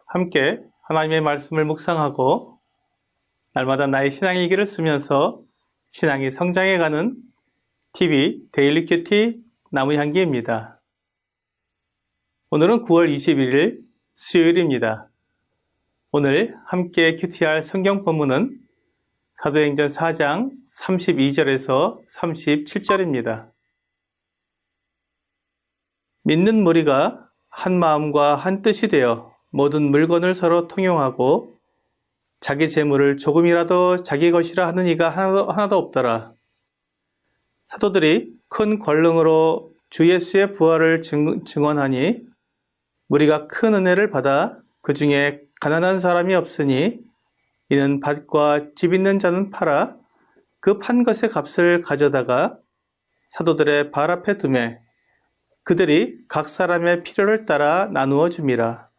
함께 하나님의 말씀을 묵상하고 날마다 나의 신앙일기를 쓰면서 신앙이 성장해가는 TV 데일리 큐티 나무향기입니다. 오늘은 9월 21일 수요일입니다. 오늘 함께 큐티할 성경 본문은 사도행전 4장 32절에서 37절입니다. 믿는 무리가 한 마음과 한 뜻이 되어 모든 물건을 서로 통용하고 자기 재물을 조금이라도 자기 것이라 하는 이가 하나도 없더라. 사도들이 큰 권능으로 주 예수의 부활을 증언하니 우리가 큰 은혜를 받아 그 중에 가난한 사람이 없으니 이는 밭과 집 있는 자는 팔아 그 판 것의 값을 가져다가 사도들의 발 앞에 두매 그들이 각 사람의 필요를 따라 나누어 줌이라.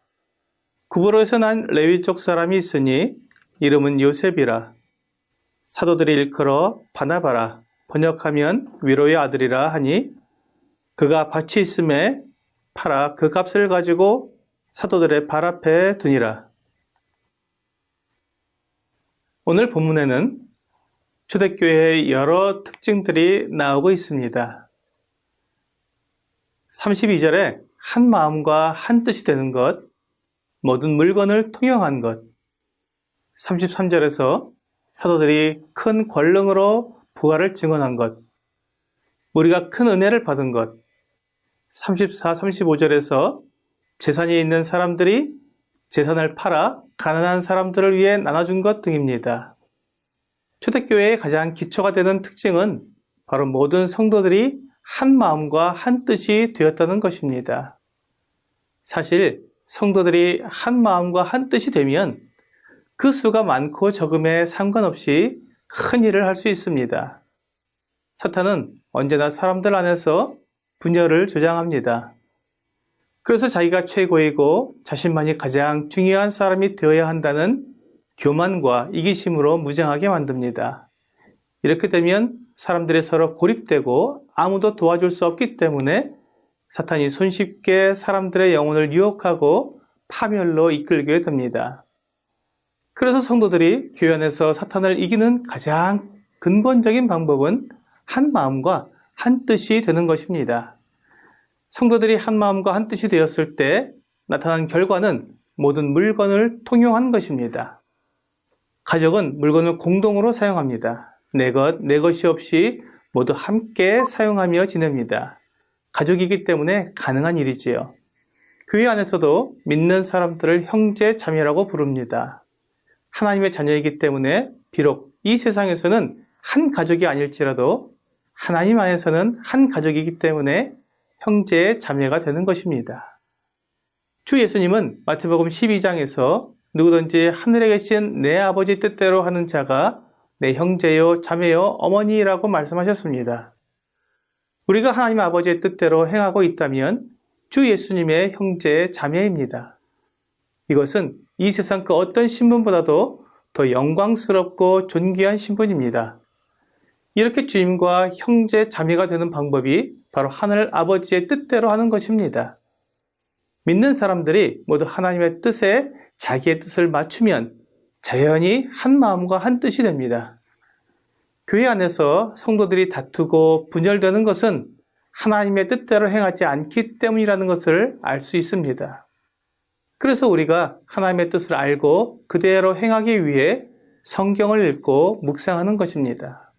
구브로에서 난 레위족 사람이 있으니 이름은 요셉이라. 사도들이 일컬어 바나바라 번역하면 위로의 아들이라 하니 그가 밭이 있음에 팔아 그 값을 가지고 사도들의 발 앞에 두니라. 오늘 본문에는 초대교회의 여러 특징들이 나오고 있습니다. 32절에 한 마음과 한 뜻이 되는 것, 모든 물건을 통용한 것. 33절에서 사도들이 큰 권능으로 부활을 증언한 것, 우리가 큰 은혜를 받은 것. 34, 35절에서 재산이 있는 사람들이 재산을 팔아 가난한 사람들을 위해 나눠준 것 등입니다. 초대교회의 가장 기초가 되는 특징은 바로 모든 성도들이 한 마음과 한 뜻이 되었다는 것입니다. 사실 성도들이 한 마음과 한 뜻이 되면 그 수가 많고 적음에 상관없이 큰 일을 할 수 있습니다. 사탄은 언제나 사람들 안에서 분열을 조장합니다. 그래서 자기가 최고이고 자신만이 가장 중요한 사람이 되어야 한다는 교만과 이기심으로 무장하게 만듭니다. 이렇게 되면 사람들이 서로 고립되고 아무도 도와줄 수 없기 때문에 사탄이 손쉽게 사람들의 영혼을 유혹하고 파멸로 이끌게 됩니다. 그래서 성도들이 교회 안에서 사탄을 이기는 가장 근본적인 방법은 한 마음과 한 뜻이 되는 것입니다. 성도들이 한 마음과 한 뜻이 되었을 때 나타난 결과는 모든 물건을 통용한 것입니다. 가족은 물건을 공동으로 사용합니다. 내 것이 없이 모두 함께 사용하며 지냅니다. 가족이기 때문에 가능한 일이지요. 교회 안에서도 믿는 사람들을 형제 자매라고 부릅니다. 하나님의 자녀이기 때문에 비록 이 세상에서는 한 가족이 아닐지라도 하나님 안에서는 한 가족이기 때문에 형제 자매가 되는 것입니다. 주 예수님은 마태복음 12장에서 누구든지 하늘에 계신 내 아버지 뜻대로 하는 자가 내 형제요 자매요 어머니라고 말씀하셨습니다. 우리가 하나님 아버지의 뜻대로 행하고 있다면 주 예수님의 형제 자매입니다. 이것은 이 세상 그 어떤 신분보다도 더 영광스럽고 존귀한 신분입니다. 이렇게 주님과 형제 자매가 되는 방법이 바로 하늘 아버지의 뜻대로 하는 것입니다. 믿는 사람들이 모두 하나님의 뜻에 자기의 뜻을 맞추면 자연히 한 마음과 한 뜻이 됩니다. 교회 안에서 성도들이 다투고 분열되는 것은 하나님의 뜻대로 행하지 않기 때문이라는 것을 알 수 있습니다. 그래서 우리가 하나님의 뜻을 알고 그대로 행하기 위해 성경을 읽고 묵상하는 것입니다.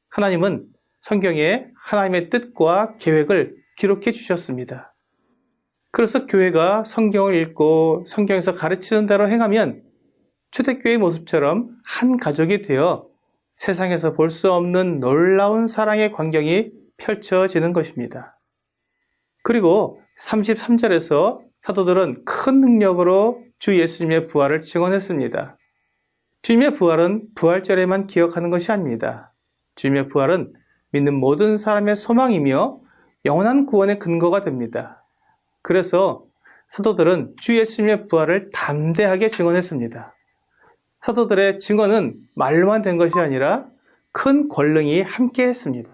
하나님은 성경에 하나님의 뜻과 계획을 기록해 주셨습니다. 그래서 교회가 성경을 읽고 성경에서 가르치는 대로 행하면 초대교회의 모습처럼 한 가족이 되어 세상에서 볼 수 없는 놀라운 사랑의 광경이 펼쳐지는 것입니다. 그리고 33절에서 사도들은 큰 능력으로 주 예수님의 부활을 증언했습니다. 주님의 부활은 부활절에만 기억하는 것이 아닙니다. 주님의 부활은 믿는 모든 사람의 소망이며 영원한 구원의 근거가 됩니다. 그래서 사도들은 주 예수님의 부활을 담대하게 증언했습니다. 사도들의 증언은 말로만 된 것이 아니라 큰 권능이 함께했습니다.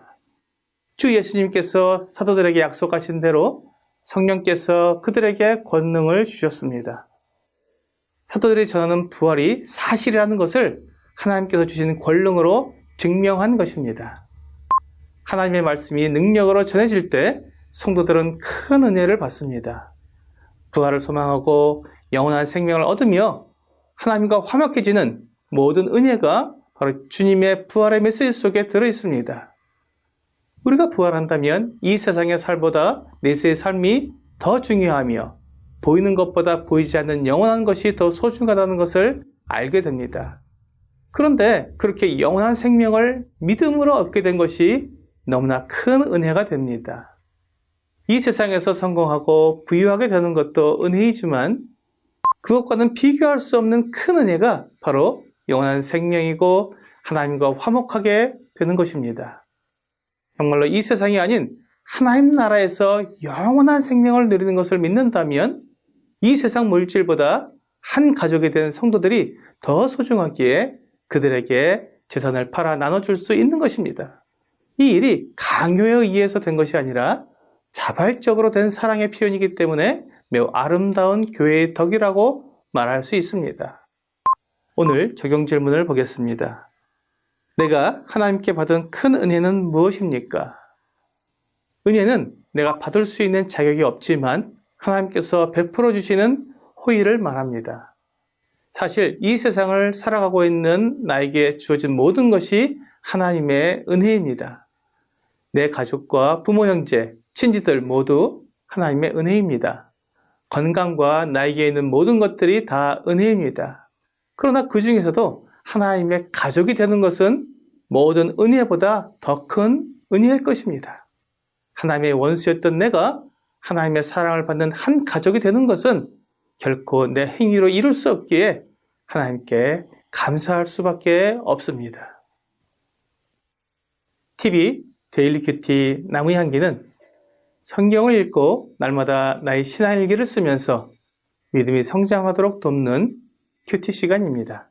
주 예수님께서 사도들에게 약속하신 대로 성령께서 그들에게 권능을 주셨습니다. 사도들이 전하는 부활이 사실이라는 것을 하나님께서 주신 권능으로 증명한 것입니다. 하나님의 말씀이 능력으로 전해질 때 성도들은 큰 은혜를 받습니다. 부활을 소망하고 영원한 생명을 얻으며 하나님과 화목해지는 모든 은혜가 바로 주님의 부활의 메시지 속에 들어있습니다. 우리가 부활한다면 이 세상의 삶보다 내세의 삶이 더 중요하며 보이는 것보다 보이지 않는 영원한 것이 더 소중하다는 것을 알게 됩니다. 그런데 그렇게 영원한 생명을 믿음으로 얻게 된 것이 너무나 큰 은혜가 됩니다. 이 세상에서 성공하고 부유하게 되는 것도 은혜이지만 그것과는 비교할 수 없는 큰 은혜가 바로 영원한 생명이고 하나님과 화목하게 되는 것입니다. 정말로 이 세상이 아닌 하나님 나라에서 영원한 생명을 누리는 것을 믿는다면 이 세상 물질보다 한 가족이 된 성도들이 더 소중하기에 그들에게 재산을 팔아 나눠줄 수 있는 것입니다. 이 일이 강요에 의해서 된 것이 아니라 자발적으로 된 사랑의 표현이기 때문에 매우 아름다운 교회의 덕이라고 말할 수 있습니다. 오늘 적용 질문을 보겠습니다. 내가 하나님께 받은 큰 은혜는 무엇입니까? 은혜는 내가 받을 수 있는 자격이 없지만 하나님께서 베풀어 주시는 호의를 말합니다. 사실 이 세상을 살아가고 있는 나에게 주어진 모든 것이 하나님의 은혜입니다. 내 가족과 부모, 형제, 친지들 모두 하나님의 은혜입니다. 건강과 나에게 있는 모든 것들이 다 은혜입니다. 그러나 그 중에서도 하나님의 가족이 되는 것은 모든 은혜보다 더 큰 은혜일 것입니다. 하나님의 원수였던 내가 하나님의 사랑을 받는 한 가족이 되는 것은 결코 내 행위로 이룰 수 없기에 하나님께 감사할 수밖에 없습니다. TV 데일리 큐티 나무의 향기는 성경을 읽고 날마다 나의 신앙일기를 쓰면서 믿음이 성장하도록 돕는 큐티 시간입니다.